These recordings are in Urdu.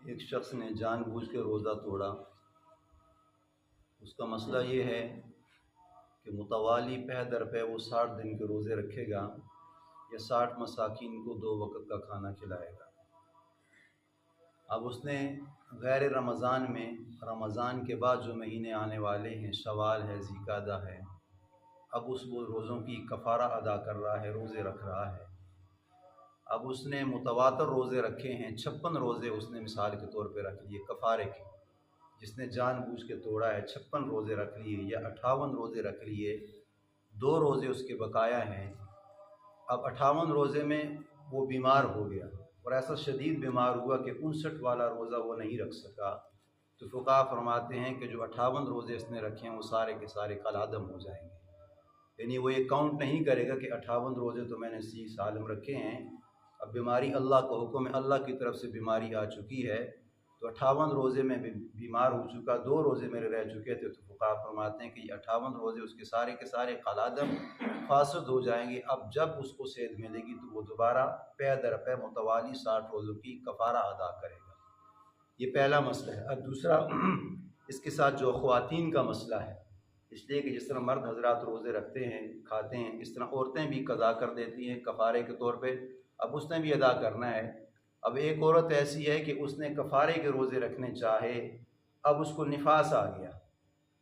ایک شخص نے جان بوجھ کے روزہ توڑا۔ اس کا مسئلہ یہ ہے کہ متوالی پہ در پہ وہ 60 دن کے روزے رکھے گا یا 60 مساکین کو 2 وقت کا کھانا کھلائے گا۔ اب اس نے غیر رمضان میں، رمضان کے بعد جو مہینے آنے والے ہیں، شوال ہے، ذوالقعدہ ہے، اب وہ روزوں کی کفارہ ادا کر رہا ہے، روزے رکھ رہا ہے۔ اب اس نے متواتر روزے رکھے ہیں، 56 روزے اس نے مثال کے طور پہ رکھ لیے کفارے کے۔ جس نے جان بوجھ کے توڑا ہے 56 روزے رکھ لیے یا 58 روزے رکھ لیے، 2 روزے اس کے بقایا ہیں۔ اب 58 روزے میں وہ بیمار ہو گیا اور ایسا شدید بیمار ہوا کہ 59 والا روزہ وہ نہیں رکھ سکا، تو فقہا فرماتے ہیں کہ جو 58 روزے اس نے رکھے ہیں وہ سارے کے سارے کالعدم ہو جائیں گے۔ یعنی وہ یہ کاؤنٹ نہیں کرے گا کہ 58 روزے تو میں نے 30 سالم رکھے ہیں، اب بیماری اللہ کا حکم ہے، اللہ کی طرف سے بیماری آ چکی ہے، تو 58 روزے میں بیمار ہو چکا، 2 روزے میرے رہ چکے تھے، تو فقہا فرماتے ہیں کہ یہ 58 روزے اس کے سارے کالعدم فاسد ہو جائیں گے۔ اب جب اس کو صحت ملے گی تو وہ دوبارہ پے در پے متوالی 60 روزوں کی کفارہ ادا کرے گا۔ یہ پہلا مسئلہ ہے۔ اب دوسرا اس کے ساتھ جو خواتین کا مسئلہ ہے، اس لیے کہ جس طرح مرد حضرات روزے رکھتے ہیں، کھاتے ہیں، اس طرح عورتیں بھی قضا کر دیتی ہیں کفارے کے طور پہ، اب اس نے بھی ادا کرنا ہے۔ اب ایک عورت ایسی ہے کہ اس نے کفارے کے روزے رکھنے چاہے، اب اس کو نفاس آ گیا۔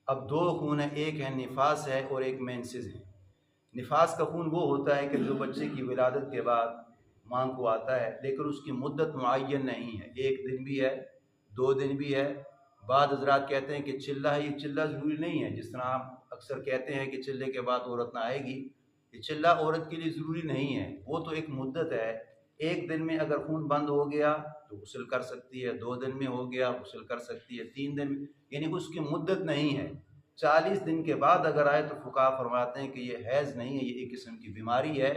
اب 2 خون ہیں، ایک ہے نفاس ہے اور ایک مینسز ہے۔ نفاس کا خون وہ ہوتا ہے کہ جو بچے کی ولادت کے بعد ماں کو آتا ہے، لیکن اس کی مدت معین نہیں ہے، 1 دن بھی ہے، 2 دن بھی ہے۔ بعض حضرات کہتے ہیں کہ چلہ ہے، یہ چلہ ضروری نہیں ہے، جس طرح آپ اکثر کہتے ہیں کہ چلے کے بعد عورت نہ آئے گی، یہ چلہ عورت کے لیے ضروری نہیں ہے، وہ تو ایک مدت ہے۔ 1 دن میں اگر خون بند ہو گیا تو غسل کر سکتی ہے، 2 دن میں ہو گیا غسل کر سکتی ہے، 3 دن میں، یعنی اس کی مدت نہیں ہے۔ 40 دن کے بعد اگر آئے تو فقہا فرماتے ہیں کہ یہ حیض نہیں ہے، یہ ایک قسم کی بیماری ہے۔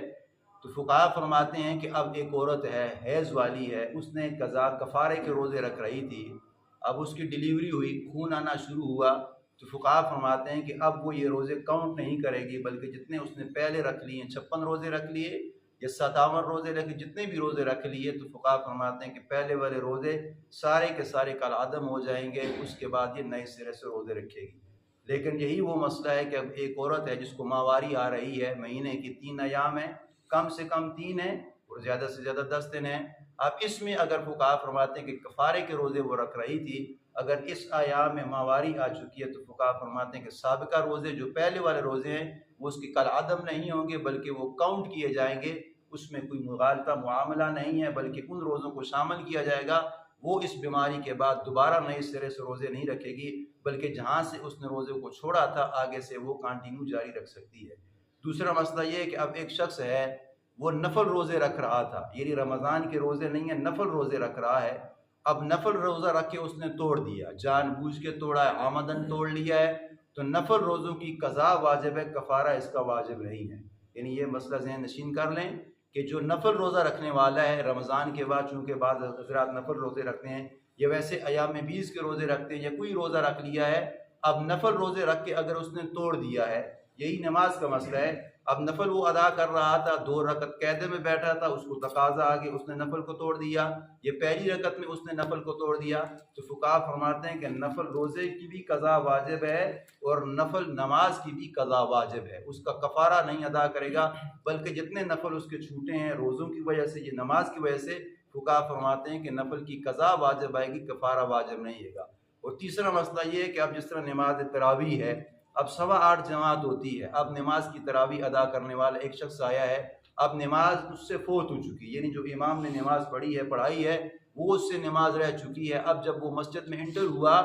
تو فقہا فرماتے ہیں کہ اب ایک عورت ہے، حیض والی ہے، اس نے قضا کفارے کے روزے رکھ رہی تھی، اب اس کی ڈیلیوری ہوئی، خون آنا شروع ہوا، تو فقہا فرماتے ہیں کہ اب وہ یہ روزے کاؤنٹ نہیں کرے گی، بلکہ جتنے اس نے پہلے رکھ لیے ہیں، 56 روزے رکھ لیے یا 57 روزے رکھ لیے، جتنے بھی روزے رکھ لیے، تو فقہا فرماتے ہیں کہ پہلے والے روزے سارے کے سارے کالعدم ہو جائیں گے، اس کے بعد یہ نئے سرے سے روزے رکھے گی۔ لیکن یہی وہ مسئلہ ہے کہ اب ایک عورت ہے جس کو ماہواری آ رہی ہے، مہینے کی 3 ایام ہیں، کم سے کم 3 ہیں اور زیادہ سے زیادہ 10 دن ہیں۔ اب اس میں اگر فقہا فرماتے ہیں کہ کفارے کے روزے وہ رکھ رہی تھی، اگر اس ایام میں ماہواری آ چکی ہے تو فقہا فرماتے ہیں کہ سابقہ روزے جو پہلے والے روزے ہیں وہ اس کے کالعدم نہیں ہوں گے، بلکہ وہ کاؤنٹ کیے جائیں گے، اس میں کوئی مغالطہ معاملہ نہیں ہے، بلکہ ان روزوں کو شامل کیا جائے گا۔ وہ اس بیماری کے بعد دوبارہ نئے سرے سے روزے نہیں رکھے گی، بلکہ جہاں سے اس نے روزے کو چھوڑا تھا آگے سے وہ کنٹینیو جاری رکھ سکتی ہے۔ دوسرا مسئلہ یہ ہے کہ اب ایک شخص ہے، وہ نفل روزے رکھ رہا تھا، یعنی رمضان کے روزے نہیں ہیں، نفل روزے رکھ رہا ہے، اب نفل روزہ رکھ کے اس نے توڑ دیا، جان بوجھ کے توڑا ہے، آمدن توڑ لیا ہے، تو نفل روزوں کی قضا واجب ہے، کفارہ اس کا واجب نہیں ہے۔ یعنی یہ مسئلہ ذہن نشین کر لیں کہ جو نفل روزہ رکھنے والا ہے رمضان کے بعد، چونکہ بعض حضرات نفل روزے رکھتے ہیں یا ویسے ایام 20 کے روزے رکھتے ہیں یا کوئی روزہ رکھ لیا ہے، اب نفل روزے رکھ کے اگر اس نے توڑ دیا ہے، یہی نماز کا مسئلہ ہے، اب نفل وہ ادا کر رہا تھا، 2 رکعت قاعدے میں بیٹھا تھا، اس کو تقاضا آ گیا، اس نے نفل کو توڑ دیا، یہ پہلی رکعت میں اس نے نفل کو توڑ دیا، تو فقہا فرماتے ہیں کہ نفل روزے کی بھی قضا واجب ہے اور نفل نماز کی بھی قضا واجب ہے، اس کا کفارہ نہیں ادا کرے گا، بلکہ جتنے نفل اس کے چھوٹے ہیں روزوں کی وجہ سے، یہ نماز کی وجہ سے، فقہا فرماتے ہیں کہ نفل کی قضا واجب آئے گی، کفارہ واجب نہیں ہے گا۔ اور تیسرا مسئلہ یہ ہے کہ اب جس طرح نماز تراویح ہے، اب 8:15 جماعت ہوتی ہے، اب نماز کی تراویح ادا کرنے والا ایک شخص آیا ہے، اب نماز اس سے فوت ہو چکی، یعنی جو امام نے نماز پڑھائی ہے وہ اس سے نماز رہ چکی ہے، اب جب وہ مسجد میں انٹر ہوا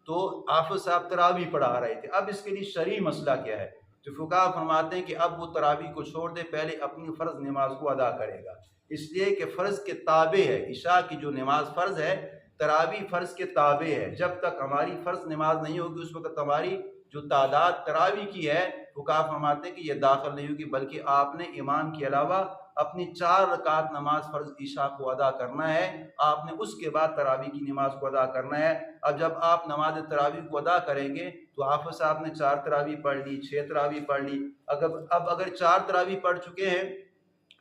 تو حافظ صاحب تراویح پڑھا رہے تھے، اب اس کے لیے شرعی مسئلہ کیا ہے؟ تو فقہا فرماتے ہیں کہ اب وہ تراویح کو چھوڑ دے، پہلے اپنی فرض نماز کو ادا کرے گا، اس لیے کہ فرض کے تابع ہے، عشاء کی جو نماز فرض ہے، تراویح فرض کے تابع ہے، جب تک ہماری فرض نماز نہیں ہوگی اس وقت ہماری جو تعداد تراویح کی ہے، فقہا فرماتے ہیں کہ یہ داخل نہیں ہوگی، بلکہ آپ نے امام کے علاوہ اپنی 4 رکعت نماز فرض عشاء کو ادا کرنا ہے، آپ نے اس کے بعد تراویح کی نماز کو ادا کرنا ہے۔ اب جب آپ نماز تراویح کو ادا کریں گے تو حافظ صاحب نے 4 تراویح پڑھ لی، 6 تراویح پڑھ لی، اب اگر 4 تراویح پڑھ چکے ہیں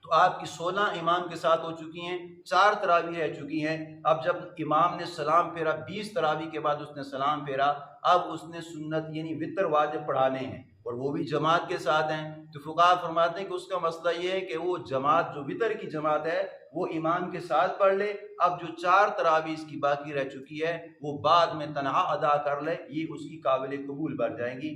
تو آپ کی 16 امام کے ساتھ ہو چکی ہیں، 4 تراویح رہ چکی ہیں۔ اب جب امام نے سلام پھیرا، 20 تراویح کے بعد اس نے سلام پھیرا، اب اس نے سنت یعنی وتر واجب پڑھانے ہیں اور وہ بھی جماعت کے ساتھ ہیں۔ تو فقہا فرماتے ہیں کہ اس کا مسئلہ یہ ہے کہ وہ جماعت جو وتر کی جماعت ہے وہ امام کے ساتھ پڑھ لے، اب جو 4 تراویح اس کی باقی رہ چکی ہے وہ بعد میں تنہا ادا کر لے، یہ اس کی قابل قبول بن جائیں گی۔